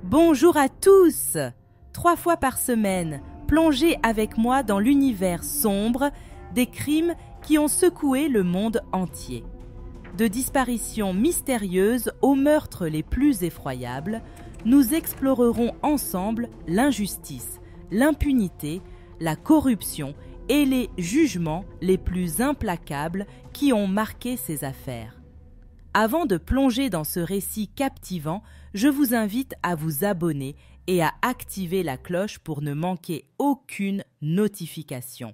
Bonjour à tous! 3 fois par semaine, plongez avec moi dans l'univers sombre des crimes qui ont secoué le monde entier. De disparitions mystérieuses aux meurtres les plus effroyables, nous explorerons ensemble l'injustice, l'impunité, la corruption et les jugements les plus implacables qui ont marqué ces affaires. Avant de plonger dans ce récit captivant, je vous invite à vous abonner et à activer la cloche pour ne manquer aucune notification.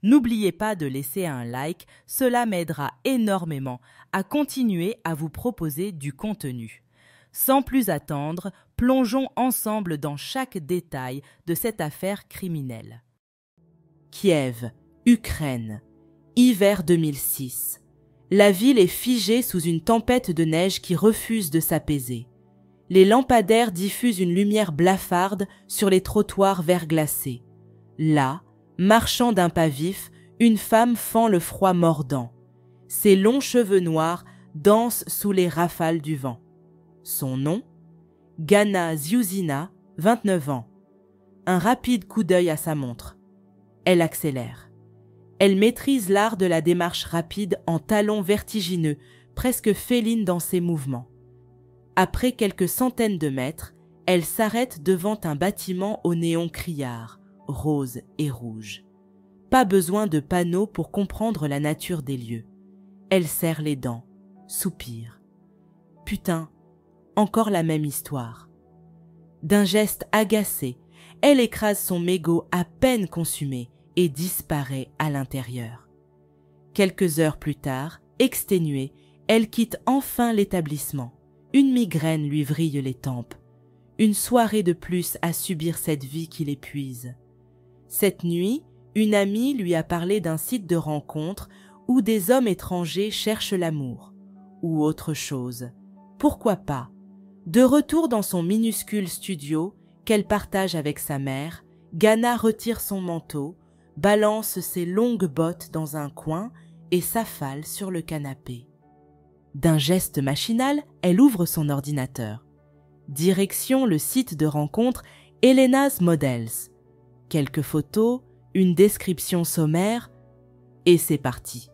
N'oubliez pas de laisser un like, cela m'aidera énormément à continuer à vous proposer du contenu. Sans plus attendre, plongeons ensemble dans chaque détail de cette affaire criminelle. Kiev, Ukraine, hiver 2006. La ville est figée sous une tempête de neige qui refuse de s'apaiser. Les lampadaires diffusent une lumière blafarde sur les trottoirs verglacés. Là, marchant d'un pas vif, une femme fend le froid mordant. Ses longs cheveux noirs dansent sous les rafales du vent. Son nom ? Gana Ziuzina, 29 ans. Un rapide coup d'œil à sa montre. Elle accélère. Elle maîtrise l'art de la démarche rapide en talons vertigineux, presque féline dans ses mouvements. Après quelques centaines de mètres, elle s'arrête devant un bâtiment au néon criard, rose et rouge. Pas besoin de panneaux pour comprendre la nature des lieux. Elle serre les dents, soupire. Putain, encore la même histoire. D'un geste agacé, elle écrase son mégot à peine consumé et disparaît à l'intérieur. Quelques heures plus tard, exténuée, elle quitte enfin l'établissement. Une migraine lui vrille les tempes. Une soirée de plus à subir cette vie qui l'épuise. Cette nuit, une amie lui a parlé d'un site de rencontre où des hommes étrangers cherchent l'amour. Ou autre chose. Pourquoi pas? De retour dans son minuscule studio, qu'elle partage avec sa mère, Gana retire son manteau, balance ses longues bottes dans un coin et s'affale sur le canapé. D'un geste machinal, elle ouvre son ordinateur. Direction le site de rencontre Elena's Models. Quelques photos, une description sommaire, et c'est parti.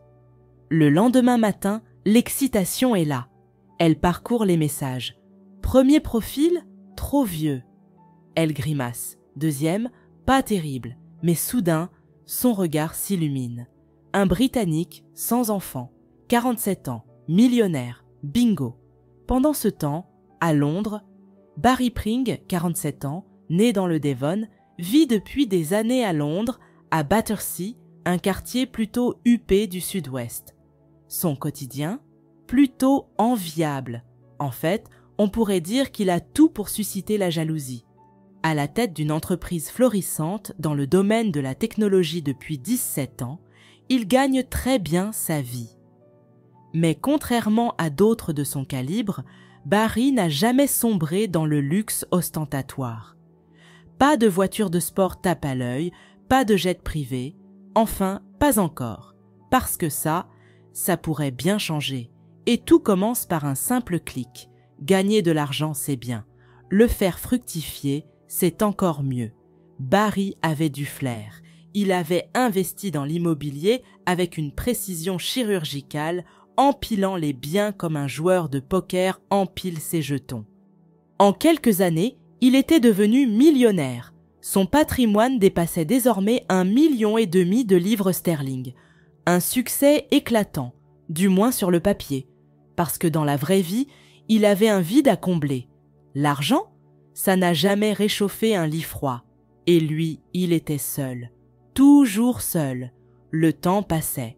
Le lendemain matin, l'excitation est là. Elle parcourt les messages. Premier profil, trop vieux. Elle grimace. Deuxième, pas terrible, mais soudain, son regard s'illumine. Un Britannique, sans enfant, 47 ans, millionnaire, bingo. Pendant ce temps, à Londres, Barry Pring, 47 ans, né dans le Devon, vit depuis des années à Londres, à Battersea, un quartier plutôt huppé du sud-ouest. Son quotidien ? Plutôt enviable. En fait, on pourrait dire qu'il a tout pour susciter la jalousie. À la tête d'une entreprise florissante dans le domaine de la technologie depuis 17 ans, il gagne très bien sa vie. Mais contrairement à d'autres de son calibre, Barry n'a jamais sombré dans le luxe ostentatoire. Pas de voiture de sport tape à l'œil, pas de jet privé, enfin, pas encore. Parce que ça pourrait bien changer. Et tout commence par un simple clic. Gagner de l'argent, c'est bien. Le faire fructifier, c'est encore mieux. Barry avait du flair. Il avait investi dans l'immobilier avec une précision chirurgicale, empilant les biens comme un joueur de poker empile ses jetons. En quelques années, il était devenu millionnaire. Son patrimoine dépassait désormais 1,5 million de livres sterling. Un succès éclatant, du moins sur le papier, parce que dans la vraie vie, il avait un vide à combler. L'argent ? Ça n'a jamais réchauffé un lit froid. Et lui, il était seul. Toujours seul. Le temps passait.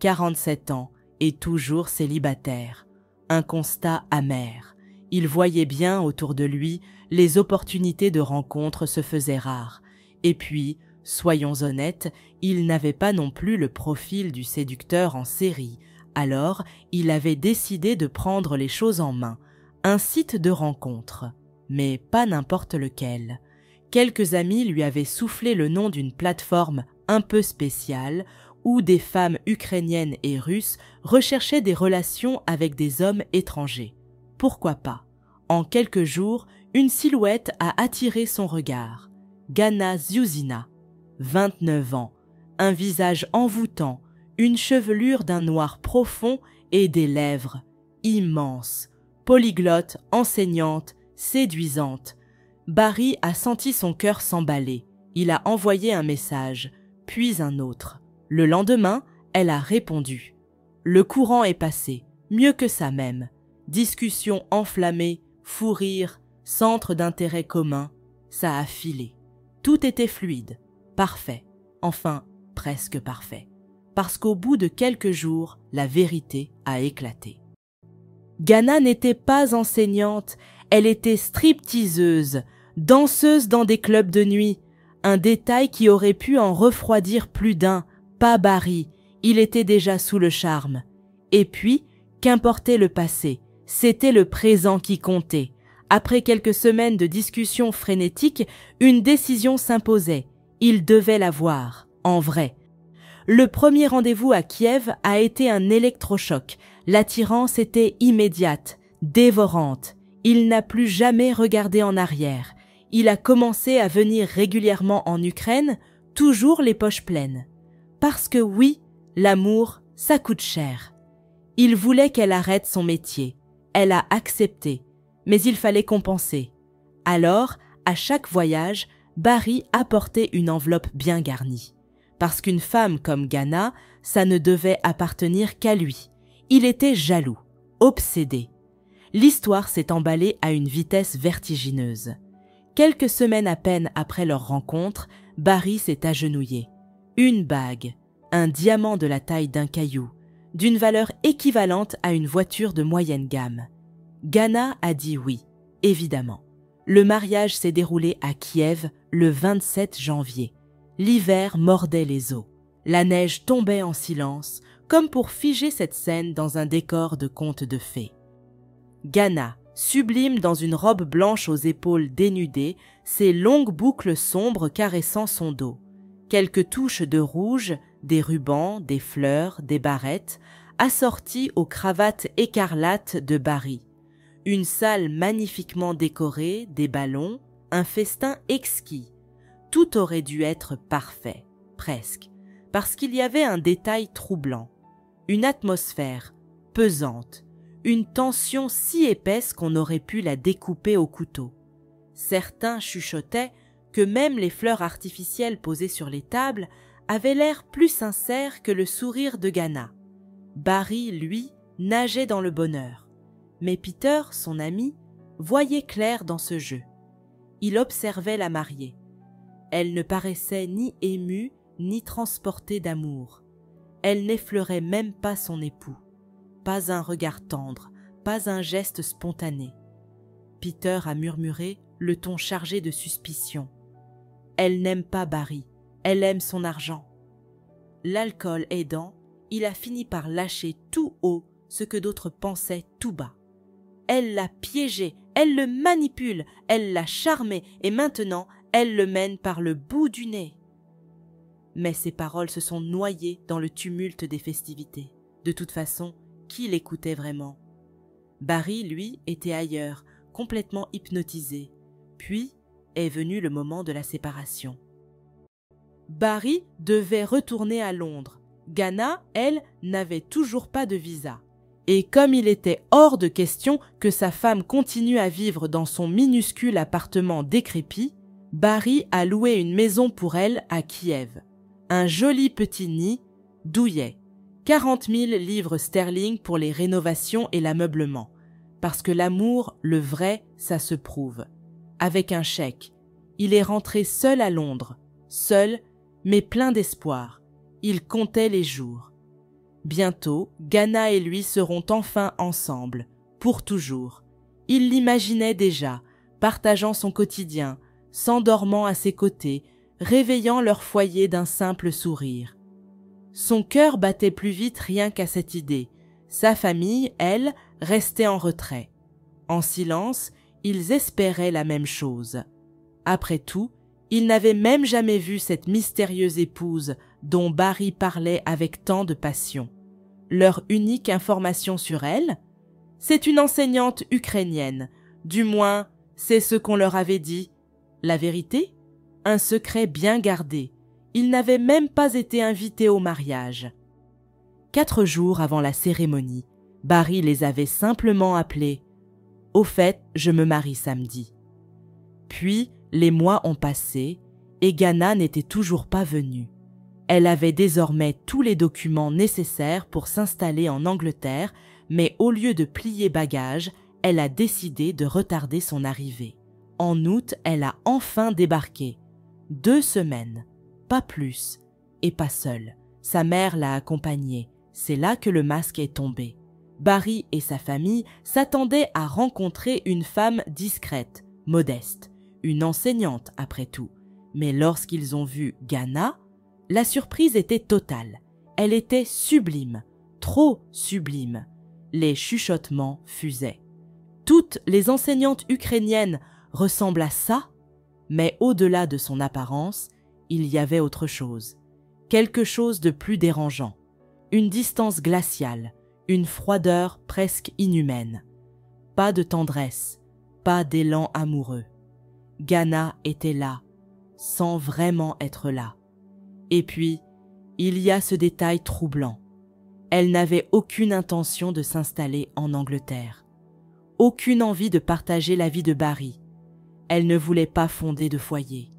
47 ans et toujours célibataire. Un constat amer. Il voyait bien autour de lui, les opportunités de rencontre se faisaient rares. Et puis, soyons honnêtes, il n'avait pas non plus le profil du séducteur en série. Alors, il avait décidé de prendre les choses en main. Un site de rencontre. Mais pas n'importe lequel. Quelques amis lui avaient soufflé le nom d'une plateforme un peu spéciale où des femmes ukrainiennes et russes recherchaient des relations avec des hommes étrangers. Pourquoi pas ? En quelques jours, une silhouette a attiré son regard. Gana Ziuzina, 29 ans, un visage envoûtant, une chevelure d'un noir profond et des lèvres immenses, polyglotte, enseignante, séduisante. Barry a senti son cœur s'emballer. Il a envoyé un message, puis un autre. Le lendemain, elle a répondu. Le courant est passé, mieux que ça même. Discussion enflammée, fou rire, centre d'intérêt commun, ça a filé. Tout était fluide, parfait, enfin presque parfait. Parce qu'au bout de quelques jours, la vérité a éclaté. Gana n'était pas enseignante, elle était stripteaseuse, danseuse dans des clubs de nuit. Un détail qui aurait pu en refroidir plus d'un, pas Barry, il était déjà sous le charme. Et puis, qu'importait le passé, c'était le présent qui comptait. Après quelques semaines de discussions frénétiques, une décision s'imposait. Il devait la voir, en vrai. Le premier rendez-vous à Kiev a été un électrochoc. L'attirance était immédiate, dévorante. Il n'a plus jamais regardé en arrière. Il a commencé à venir régulièrement en Ukraine, toujours les poches pleines. Parce que oui, l'amour, ça coûte cher. Il voulait qu'elle arrête son métier. Elle a accepté, mais il fallait compenser. Alors, à chaque voyage, Barry apportait une enveloppe bien garnie. Parce qu'une femme comme Gana, ça ne devait appartenir qu'à lui. Il était jaloux, obsédé. L'histoire s'est emballée à une vitesse vertigineuse. Quelques semaines à peine après leur rencontre, Barry s'est agenouillé. Une bague, un diamant de la taille d'un caillou, d'une valeur équivalente à une voiture de moyenne gamme. Gana a dit oui, évidemment. Le mariage s'est déroulé à Kiev le 27 janvier. L'hiver mordait les os. La neige tombait en silence, comme pour figer cette scène dans un décor de conte de fées. Gana, sublime dans une robe blanche aux épaules dénudées, ses longues boucles sombres caressant son dos. Quelques touches de rouge, des rubans, des fleurs, des barrettes, assorties aux cravates écarlates de Barry. Une salle magnifiquement décorée, des ballons, un festin exquis. Tout aurait dû être parfait, presque, parce qu'il y avait un détail troublant, une atmosphère pesante, une tension si épaisse qu'on aurait pu la découper au couteau. Certains chuchotaient que même les fleurs artificielles posées sur les tables avaient l'air plus sincères que le sourire de Gana. Barry, lui, nageait dans le bonheur. Mais Peter, son ami, voyait clair dans ce jeu. Il observait la mariée. Elle ne paraissait ni émue, ni transportée d'amour. Elle n'effleurait même pas son époux. Pas un regard tendre, pas un geste spontané. Peter a murmuré, le ton chargé de suspicion. Elle n'aime pas Barry, elle aime son argent. L'alcool aidant, il a fini par lâcher tout haut ce que d'autres pensaient tout bas. Elle l'a piégé, elle le manipule, elle l'a charmé et maintenant elle le mène par le bout du nez. Mais ses paroles se sont noyées dans le tumulte des festivités. De toute façon, qui l'écoutait vraiment? Barry, lui, était ailleurs, complètement hypnotisé. Puis est venu le moment de la séparation. Barry devait retourner à Londres. Gana, elle, n'avait toujours pas de visa. Et comme il était hors de question que sa femme continue à vivre dans son minuscule appartement décrépit, Barry a loué une maison pour elle à Kiev. Un joli petit nid, douillet. 40 000 livres sterling pour les rénovations et l'ameublement. Parce que l'amour, le vrai, ça se prouve. Avec un chèque. Il est rentré seul à Londres. Seul, mais plein d'espoir. Il comptait les jours. Bientôt, Gana et lui seront enfin ensemble, pour toujours. Il l'imaginait déjà, partageant son quotidien, s'endormant à ses côtés, réveillant leur foyer d'un simple sourire. Son cœur battait plus vite rien qu'à cette idée. Sa famille, elle, restait en retrait. En silence, ils espéraient la même chose. Après tout, ils n'avaient même jamais vu cette mystérieuse épouse dont Barry parlait avec tant de passion. Leur unique information sur elle? C'est une enseignante ukrainienne, du moins, C'est ce qu'on leur avait dit. La vérité? Un secret bien gardé. Ils n'avaient même pas été invités au mariage. 4 jours avant la cérémonie, Barry les avait simplement appelés. « Au fait, je me marie samedi. » Puis, les mois ont passé et Ghana n'était toujours pas venue. Elle avait désormais tous les documents nécessaires pour s'installer en Angleterre, mais au lieu de plier bagages, elle a décidé de retarder son arrivée. En août, elle a enfin débarqué. 2 semaines, pas plus, et pas seule. Sa mère l'a accompagnée. C'est là que le masque est tombé. Barry et sa famille s'attendaient à rencontrer une femme discrète, modeste, une enseignante après tout. Mais lorsqu'ils ont vu Ghana, la surprise était totale. Elle était sublime, trop sublime. Les chuchotements fusaient. Toutes les enseignantes ukrainiennes ressemblent à ça, mais au-delà de son apparence, il y avait autre chose. Quelque chose de plus dérangeant. Une distance glaciale, une froideur presque inhumaine. Pas de tendresse, pas d'élan amoureux. Ghana était là, sans vraiment être là. Et puis, il y a ce détail troublant. Elle n'avait aucune intention de s'installer en Angleterre. Aucune envie de partager la vie de Barry. Elle ne voulait pas fonder de foyer.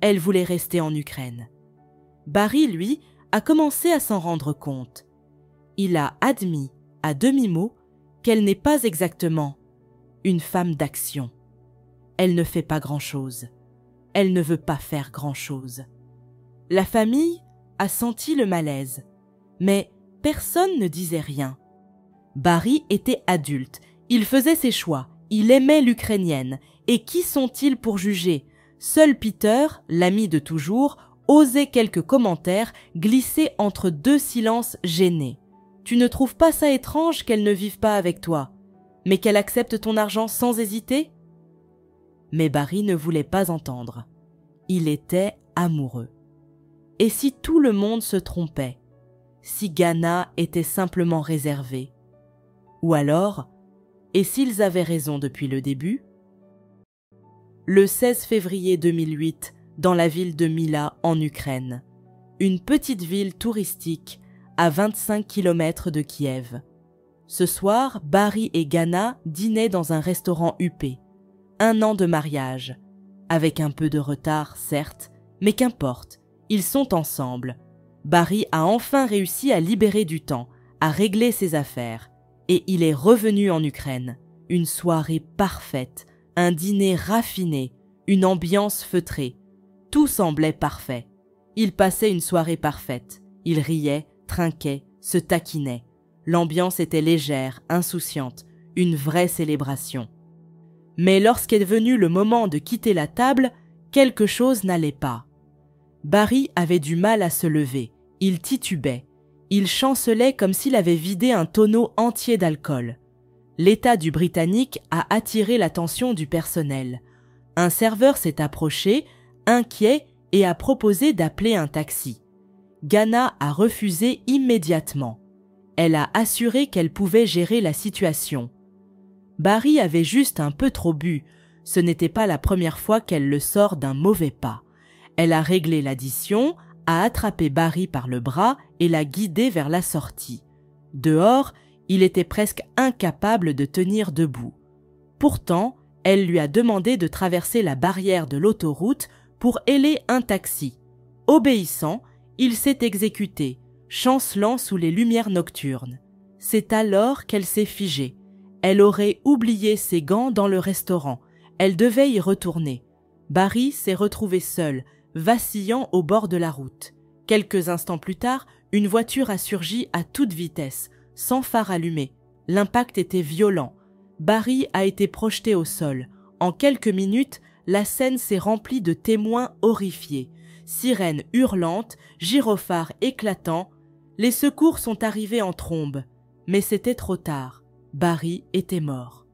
Elle voulait rester en Ukraine. Barry, lui, a commencé à s'en rendre compte. Il a admis, à demi-mot, qu'elle n'est pas exactement une femme d'action. Elle ne fait pas grand-chose. Elle ne veut pas faire grand-chose. La famille a senti le malaise, mais personne ne disait rien. Barry était adulte, il faisait ses choix, il aimait l'Ukrainienne, et qui sont-ils pour juger? Seul Peter, l'ami de toujours, osait quelques commentaires glissés entre 2 silences gênés. Tu ne trouves pas ça étrange qu'elle ne vive pas avec toi, mais qu'elle accepte ton argent sans hésiter? Mais Barry ne voulait pas entendre. Il était amoureux. Et si tout le monde se trompait? Si Ghana était simplement réservée? Ou alors, et s'ils avaient raison depuis le début? Le 16 février 2008, dans la ville de Mila en Ukraine, une petite ville touristique à 25 km de Kiev. Ce soir, Barry et Ghana dînaient dans un restaurant huppé. 1 an de mariage, avec un peu de retard, certes, mais qu'importe, ils sont ensemble. Barry a enfin réussi à libérer du temps, à régler ses affaires, et il est revenu en Ukraine. Une soirée parfaite, un dîner raffiné, une ambiance feutrée. Tout semblait parfait. Ils passaient une soirée parfaite. Ils riaient, trinquaient, se taquinaient. L'ambiance était légère, insouciante, une vraie célébration. Mais lorsqu'est venu le moment de quitter la table, quelque chose n'allait pas. Barry avait du mal à se lever, il titubait, il chancelait comme s'il avait vidé un tonneau entier d'alcool. L'état du Britannique a attiré l'attention du personnel. Un serveur s'est approché, inquiet, et a proposé d'appeler un taxi. Ghana a refusé immédiatement. Elle a assuré qu'elle pouvait gérer la situation. Barry avait juste un peu trop bu. Ce n'était pas la première fois qu'elle le sort d'un mauvais pas. Elle a réglé l'addition, a attrapé Barry par le bras et l'a guidé vers la sortie. Dehors, il était presque incapable de tenir debout. Pourtant, elle lui a demandé de traverser la barrière de l'autoroute pour héler un taxi. Obéissant, il s'est exécuté, chancelant sous les lumières nocturnes. C'est alors qu'elle s'est figée. Elle aurait oublié ses gants dans le restaurant. Elle devait y retourner. Barry s'est retrouvé seul, vacillant au bord de la route. Quelques instants plus tard, une voiture a surgi à toute vitesse, sans phare allumé. L'impact était violent. Barry a été projeté au sol. En quelques minutes, la scène s'est remplie de témoins horrifiés. Sirènes hurlantes, gyrophares éclatants. Les secours sont arrivés en trombe. Mais c'était trop tard. Barry était mort.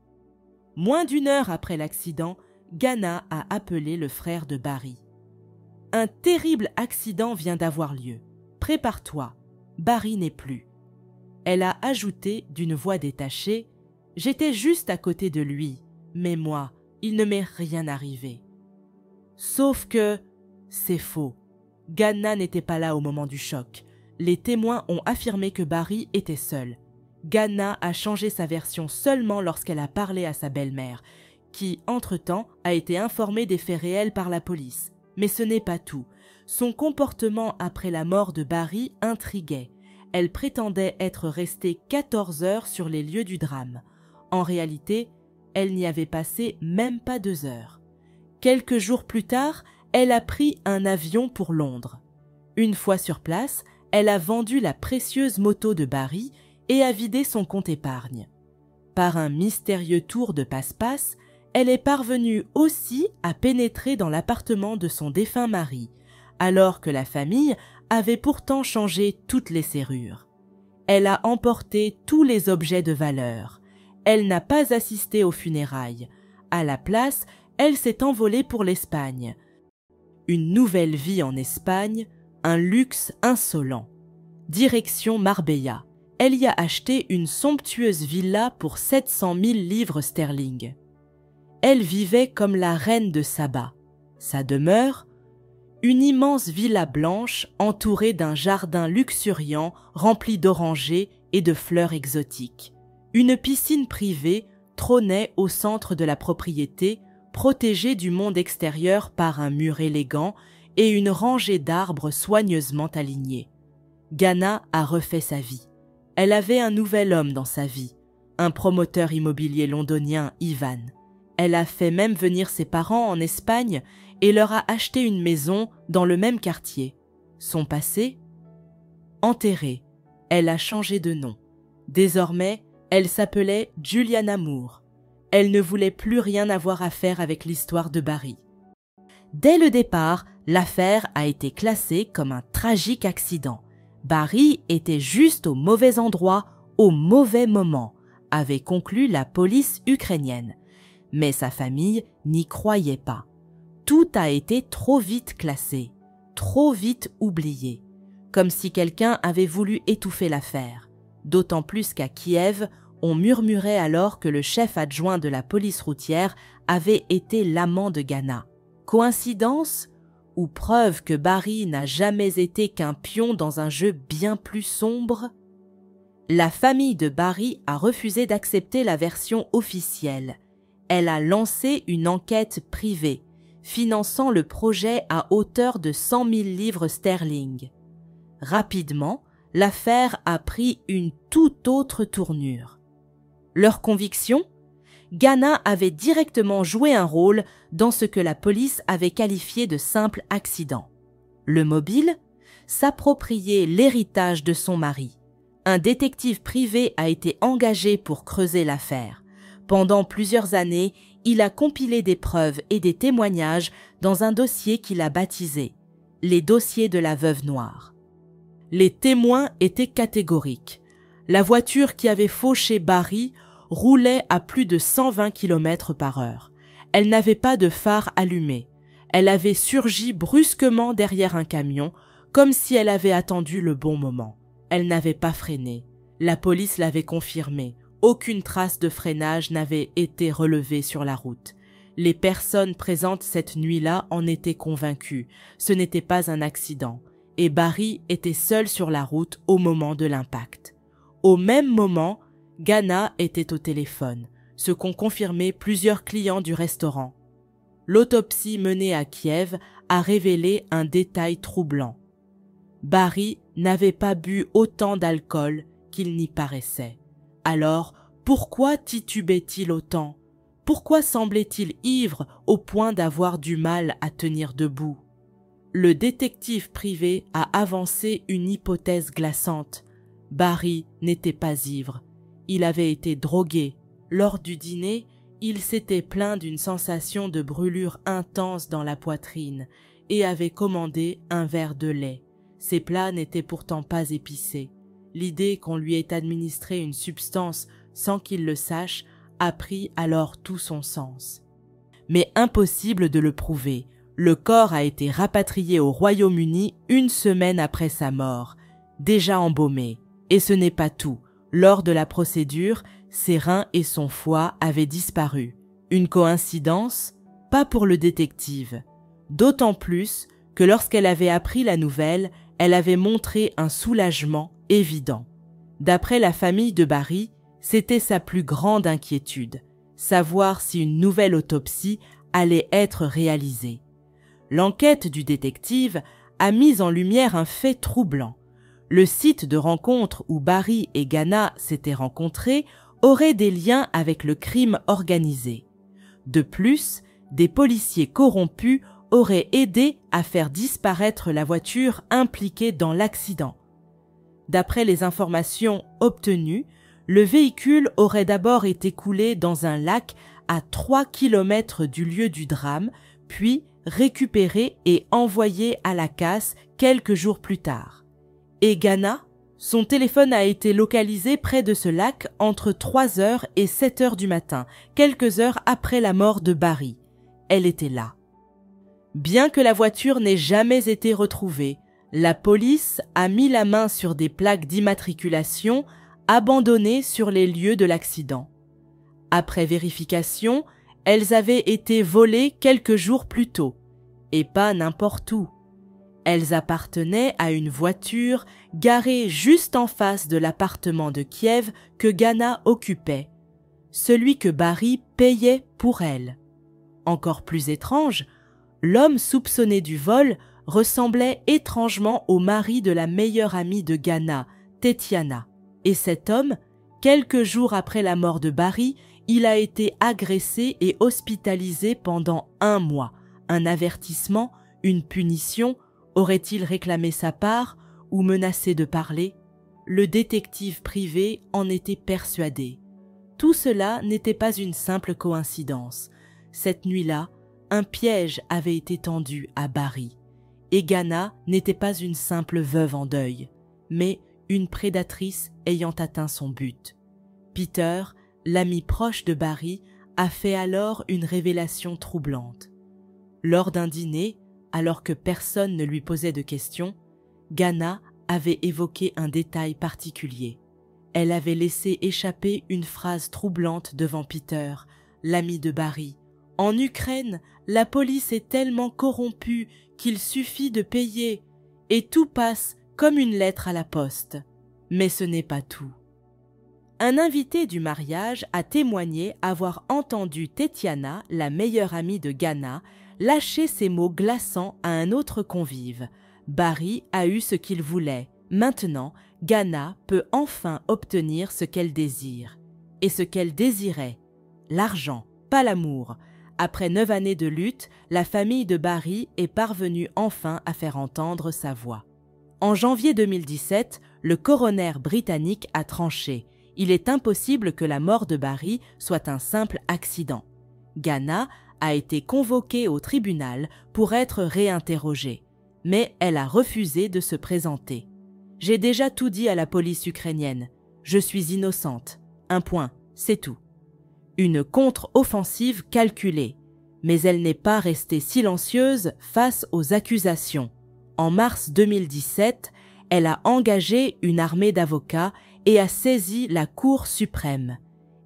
Moins d'1 heure après l'accident, Ghana a appelé le frère de Barry. « Un terrible accident vient d'avoir lieu. Prépare-toi, Barry n'est plus. » Elle a ajouté d'une voix détachée « J'étais juste à côté de lui, mais moi, il ne m'est rien arrivé. Sauf que c'est faux. Gana n'était pas là au moment du choc. Les témoins ont affirmé que Barry était seul. Gana a changé sa version seulement lorsqu'elle a parlé à sa belle-mère, qui, entre-temps, a été informée des faits réels par la police. Mais ce n'est pas tout. Son comportement après la mort de Barry intriguait. Elle prétendait être restée 14 heures sur les lieux du drame. En réalité, elle n'y avait passé même pas 2 heures. Quelques jours plus tard, elle a pris un avion pour Londres. Une fois sur place, elle a vendu la précieuse moto de Barry et a vidé son compte épargne. Par un mystérieux tour de passe-passe, elle est parvenue aussi à pénétrer dans l'appartement de son défunt mari, alors que la famille avait pourtant changé toutes les serrures. Elle a emporté tous les objets de valeur. Elle n'a pas assisté aux funérailles. À la place, elle s'est envolée pour l'Espagne. Une nouvelle vie en Espagne, un luxe insolent. Direction Marbella. Elle y a acheté une somptueuse villa pour 700 000 livres sterling. Elle vivait comme la reine de Saba. Sa demeure, une immense villa blanche entourée d'un jardin luxuriant rempli d'orangers et de fleurs exotiques. Une piscine privée trônait au centre de la propriété, protégée du monde extérieur par un mur élégant et une rangée d'arbres soigneusement alignés. Gana a refait sa vie. Elle avait un nouvel homme dans sa vie, un promoteur immobilier londonien, Ivan. Elle a fait même venir ses parents en Espagne et leur a acheté une maison dans le même quartier. Son passé? Enterré. Elle a changé de nom. Désormais, elle s'appelait Juliana Moore. Elle ne voulait plus rien avoir à faire avec l'histoire de Barry. Dès le départ, l'affaire a été classée comme un tragique accident. Barry était juste au mauvais endroit, au mauvais moment, avait conclu la police ukrainienne. Mais sa famille n'y croyait pas. Tout a été trop vite classé, trop vite oublié, comme si quelqu'un avait voulu étouffer l'affaire. D'autant plus qu'à Kiev, on murmurait alors que le chef adjoint de la police routière avait été l'amant de Gana. Coïncidence ou preuve que Barry n'a jamais été qu'un pion dans un jeu bien plus sombre? La famille de Barry a refusé d'accepter la version officielle. Elle a lancé une enquête privée, finançant le projet à hauteur de 100 000 livres sterling. Rapidement, l'affaire a pris une toute autre tournure. Leur conviction? Gana avait directement joué un rôle dans ce que la police avait qualifié de simple accident. Le mobile? S'approprier l'héritage de son mari. Un détective privé a été engagé pour creuser l'affaire. Pendant plusieurs années, il a compilé des preuves et des témoignages dans un dossier qu'il a baptisé « Les dossiers de la veuve noire ». Les témoins étaient catégoriques. La voiture qui avait fauché Barry roulait à plus de 120 km/h. Elle n'avait pas de phare allumé. Elle avait surgi brusquement derrière un camion, comme si elle avait attendu le bon moment. Elle n'avait pas freiné. La police l'avait confirmé. Aucune trace de freinage n'avait été relevée sur la route. Les personnes présentes cette nuit-là en étaient convaincues. Ce n'était pas un accident. Et Barry était seul sur la route au moment de l'impact. Au même moment, Gana était au téléphone, ce qu'ont confirmé plusieurs clients du restaurant. L'autopsie menée à Kiev a révélé un détail troublant. Barry n'avait pas bu autant d'alcool qu'il n'y paraissait. Alors, pourquoi titubait-il autant? Pourquoi semblait-il ivre au point d'avoir du mal à tenir debout? Le détective privé a avancé une hypothèse glaçante. Barry n'était pas ivre. Il avait été drogué. Lors du dîner, il s'était plaint d'une sensation de brûlure intense dans la poitrine et avait commandé un verre de lait. Ces plats n'étaient pourtant pas épicés. L'idée qu'on lui ait administré une substance sans qu'il le sache a pris alors tout son sens. Mais impossible de le prouver. Le corps a été rapatrié au Royaume-Uni 1 semaine après sa mort, déjà embaumé. Et ce n'est pas tout. Lors de la procédure, ses reins et son foie avaient disparu. Une coïncidence? Pas pour le détective. D'autant plus que lorsqu'elle avait appris la nouvelle, elle avait montré un soulagement évident. D'après la famille de Barry, c'était sa plus grande inquiétude, savoir si une nouvelle autopsie allait être réalisée. L'enquête du détective a mis en lumière un fait troublant. Le site de rencontre où Barry et Ghana s'étaient rencontrés aurait des liens avec le crime organisé. De plus, des policiers corrompus auraient aidé à faire disparaître la voiture impliquée dans l'accident. D'après les informations obtenues, le véhicule aurait d'abord été coulé dans un lac à 3 km du lieu du drame, puis récupéré et envoyé à la casse quelques jours plus tard. Et Ghana? Son téléphone a été localisé près de ce lac entre 3h et 7h du matin, quelques heures après la mort de Barry. Elle était là. Bien que la voiture n'ait jamais été retrouvée, la police a mis la main sur des plaques d'immatriculation abandonnées sur les lieux de l'accident. Après vérification, elles avaient été volées quelques jours plus tôt, et pas n'importe où. Elles appartenaient à une voiture garée juste en face de l'appartement de Kiev que Ghana occupait, celui que Barry payait pour elle. Encore plus étrange, l'homme soupçonné du vol ressemblait étrangement au mari de la meilleure amie de Ghana, Tetiana. Et cet homme, quelques jours après la mort de Barry, il a été agressé et hospitalisé pendant 1 mois. Un avertissement, une punition, aurait-il réclamé sa part ou menacé de parler? Le détective privé en était persuadé. Tout cela n'était pas une simple coïncidence. Cette nuit-là, un piège avait été tendu à Barry. Et Ghana n'était pas une simple veuve en deuil, mais une prédatrice ayant atteint son but. Peter, l'ami proche de Barry, a fait alors une révélation troublante. Lors d'un dîner, alors que personne ne lui posait de questions, Ghana avait évoqué un détail particulier. Elle avait laissé échapper une phrase troublante devant Peter, l'ami de Barry. « En Ukraine, la police est tellement corrompue qu'il suffit de payer et tout passe comme une lettre à la poste. » Mais ce n'est pas tout. Un invité du mariage a témoigné avoir entendu Tetiana, la meilleure amie de Ghana, lâcher ces mots glaçants à un autre convive. Barry a eu ce qu'il voulait. Maintenant, Ghana peut enfin obtenir ce qu'elle désire. Et ce qu'elle désirait, l'argent, pas l'amour. Après 9 années de lutte, la famille de Barry est parvenue enfin à faire entendre sa voix. En janvier 2017, le coroner britannique a tranché. Il est impossible que la mort de Barry soit un simple accident. Ghana a été convoquée au tribunal pour être réinterrogée, mais elle a refusé de se présenter. « J'ai déjà tout dit à la police ukrainienne. Je suis innocente. Un point, c'est tout. » Une contre-offensive calculée, mais elle n'est pas restée silencieuse face aux accusations. En mars 2017, elle a engagé une armée d'avocats et a saisi la Cour suprême.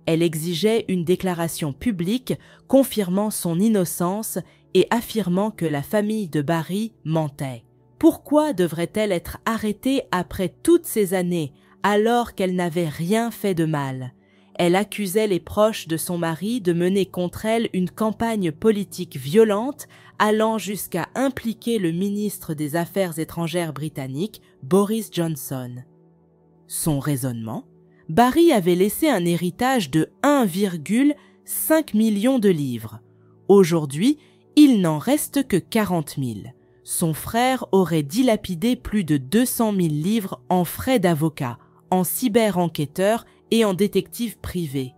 Elle exigeait une déclaration publique confirmant son innocence et affirmant que la famille de Barry mentait. Pourquoi devrait-elle être arrêtée après toutes ces années alors qu'elle n'avait rien fait de mal? Elle accusait les proches de son mari de mener contre elle une campagne politique violente allant jusqu'à impliquer le ministre des Affaires étrangères britannique, Boris Johnson. Son raisonnement? Barry avait laissé un héritage de 1,5 million de livres. Aujourd'hui, il n'en reste que 40 000. Son frère aurait dilapidé plus de 200 000 livres en frais d'avocat, en cyber-enquêteur et en détective privé.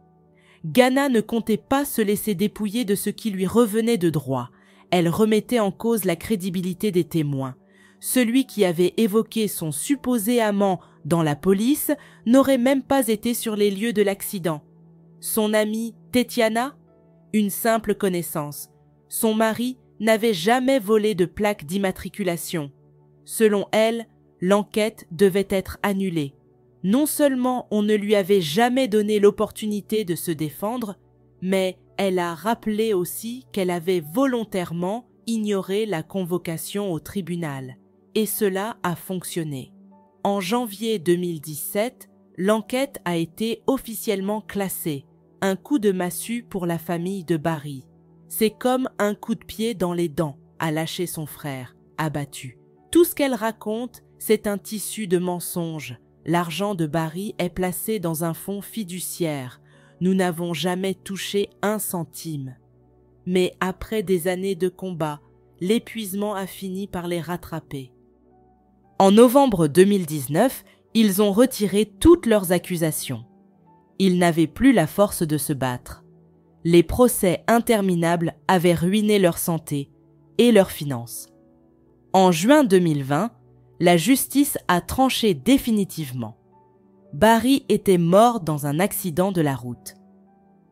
Ghana ne comptait pas se laisser dépouiller de ce qui lui revenait de droit. Elle remettait en cause la crédibilité des témoins. Celui qui avait évoqué son supposé amant dans la police n'aurait même pas été sur les lieux de l'accident. Son amie Tetiana? Une simple connaissance. Son mari n'avait jamais volé de plaque d'immatriculation. Selon elle, l'enquête devait être annulée. Non seulement on ne lui avait jamais donné l'opportunité de se défendre, mais Elle a rappelé aussi qu'elle avait volontairement ignoré la convocation au tribunal, et cela a fonctionné. En janvier 2017, l'enquête a été officiellement classée, un coup de massue pour la famille de Barry. C'est comme un coup de pied dans les dents, a lâché son frère, abattu. Tout ce qu'elle raconte, c'est un tissu de mensonges. L'argent de Barry est placé dans un fonds fiduciaire. Nous n'avons jamais touché un centime. Mais après des années de combat, l'épuisement a fini par les rattraper. En novembre 2019, ils ont retiré toutes leurs accusations. Ils n'avaient plus la force de se battre. Les procès interminables avaient ruiné leur santé et leurs finances. En juin 2020, la justice a tranché définitivement. Barry était mort dans un accident de la route.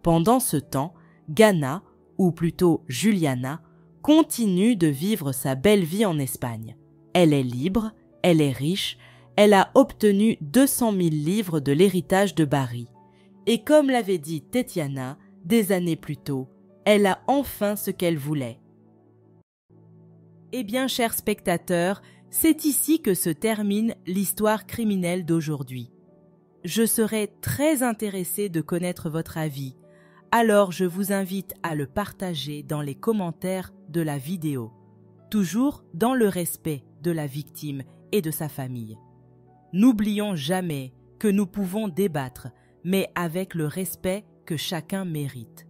Pendant ce temps, Gana, ou plutôt Juliana, continue de vivre sa belle vie en Espagne. Elle est libre, elle est riche, elle a obtenu 200 000 livres de l'héritage de Barry. Et comme l'avait dit Tetiana, des années plus tôt, elle a enfin ce qu'elle voulait. Eh bien, chers spectateurs, c'est ici que se termine l'histoire criminelle d'aujourd'hui. Je serais très intéressée de connaître votre avis, alors je vous invite à le partager dans les commentaires de la vidéo, toujours dans le respect de la victime et de sa famille. N'oublions jamais que nous pouvons débattre, mais avec le respect que chacun mérite.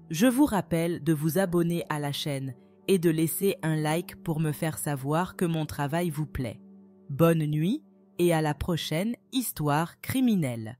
Je vous rappelle de vous abonner à la chaîne et de laisser un like pour me faire savoir que mon travail vous plaît. Bonne nuit et à la prochaine histoire criminelle.